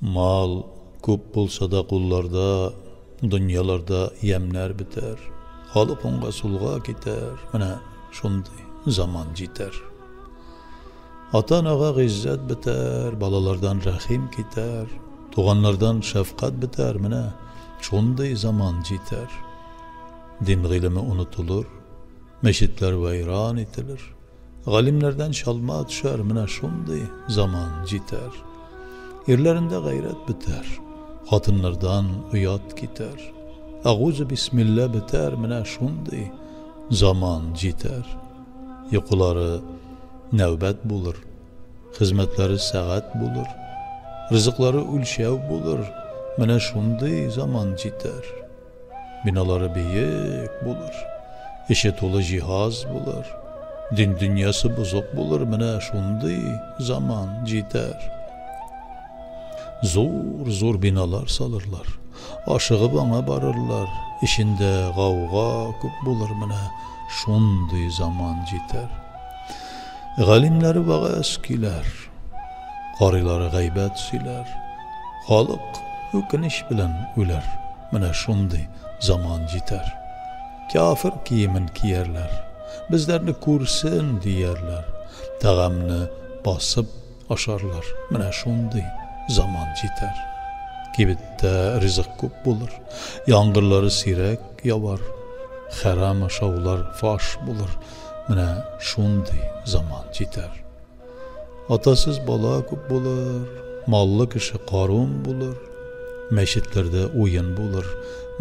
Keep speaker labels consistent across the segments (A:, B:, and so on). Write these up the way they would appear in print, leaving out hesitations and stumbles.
A: Mal ko'p bo'lsa-da qo'llarda, dunyolarda yemlar bitar. Xalq unga sulg'a ketar, mana shunday zaman jetar. Ota-onaga izzat bitar, balalardan rahim ketar, tug'anlardan shafqat bitar, mana shunday zaman jetar. Din ilmi unutulur, meşitler vayron etilir. G'alimlardan shalma tushar, mana shunday zaman jetar. Erlarında g'ayrat bitar, xotinlardan uyat ketar. A'uzu bismillah bitar, mana shunday zaman jetar. Yuqulari navbat bo'lur, xizmatlari saat bo'lur, rizqlari ulshav bo'lur, mana shunday zaman jetar. Binolari buyuk bo'lur, ishi to'la jihoz bo'lur, din dunyosi buzuq bo'lur, mana shunday zaman jetar. Zo'r binolar solirlar, oshig'ib ona borarlar, ishinde g'avg'o ko'p bo'lur, mana shunday zaman jetar. G'alimlari va'z kuylar, qorilari g'aybat suylar, xalq o'kinish bilan o'lar, mana shunday zaman jetar. Kafir kiyimin kiyarlar, bizlarni ko'rsin deyarlar, tag'amni bosib osharlar, mana shunday zaman jetar. Kibitda rizq ko'p bo'lur, yomg'irlari siyrak yovar, haram shovlar fosh bo'lur, mana shunday zaman jetar. Otasiz bola ko'p bo'lur, molli kishi qorin bo'lur, mashitlarda o'yin bo'lur,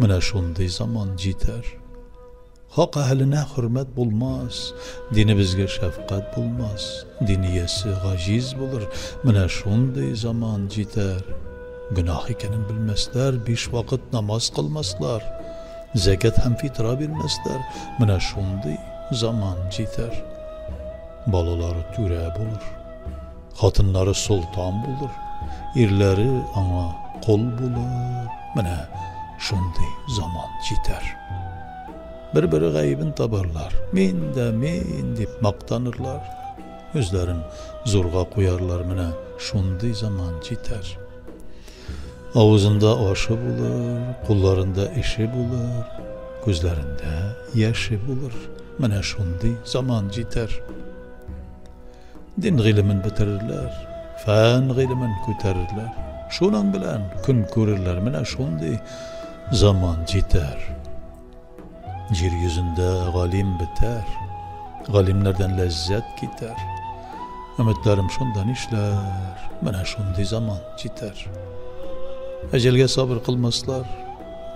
A: mana shunday zaman jetar. Haq ahline hurmat bo'lmas, dini bizga shafqat bo'lmas, diniyasi g'ajiz bo'lur, mana shunday zaman jetar. Gunoh ekanini bilmaslar, 5 vaqt namoz qilmaslar, zakat ham fitra bermaslar, mana shunday zaman jetar. Bolalari to'ra bo'lur, xotinlari sulton bo'lur, erlari ona qo'l bo'lur, mana shunday zaman jetar. Bir-biri g'aybin tabarlar, men deb maqtanırlar, o'zlarin zo'rg'a qo'yarlar, mana shunday zaman jetar. Og'zida oshi bo'lur, qo'llarida ishi bo'lur, ko'zlarida yoshi bo'lur, mana shunday zaman jetar. Din ilmin bitirirlar, fan ilmin ko'tarirlar, shuning bilan kun ko'rirlar, mana shunday zaman jetar. Yer yüzünde g'alim bitar, g'alimlardan lazzat ketar. Umidlarim shundan ishlar, mana shunday zaman jetar. Ajalga sabr qilmaslar,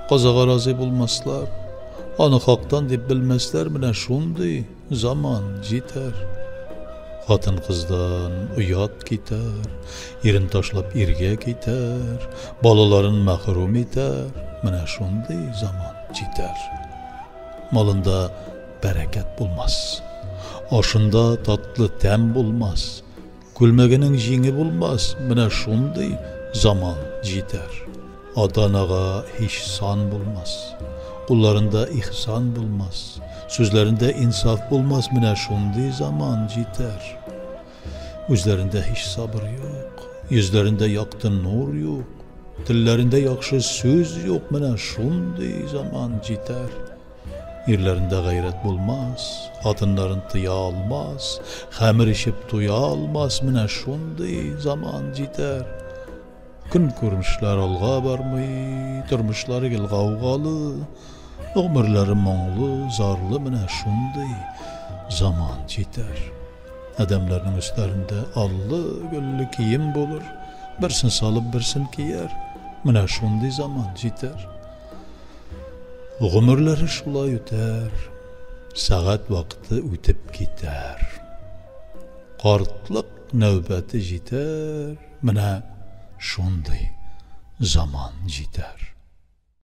A: qazoga rozi bo'lmaslar, oni haqdan deb bilmaslar, mana shunday zaman jetar. Xotin qizdan uyat ketar, yerin tashlab erga ketar, bolalarin mahrum etar, mana shunday zaman jetar. Malında bereket bulmaz, oshunda tatlı tem bulmaz, kulmaginin jingi bulmaz, mana shunday zaman jetar. Ota-onaga ihson bulmaz, qullarında ihson bulmaz, so'zlarida insof bulmaz, mana shunday zaman jetar. O'zlarida hech sabr yo'q, yuzlarida yoqtin nur yo'q, tillarida yaxshi so'z yo'q, mana shunday zaman jetar. Yerlerinde gayret bulmaz, xotinlarin tiya olmaz, xamir ishib to'ya olmaz, mana shunday zaman jetar. Kun ko'rmishlar olg'a bormay, turmushlari g'avg'oli, umrlari mo'ngli, zorli, mana shunday zaman jetar. Adamlarning üstlerinde allı gulli kiyim bo'lur, birsin solib birsin kiyar, mana shunday zaman jetar. G'umurlari shulay o'tar, saat vaqti o'tib ketar. Qortliq navbati jetar, mana shunday zaman jetar.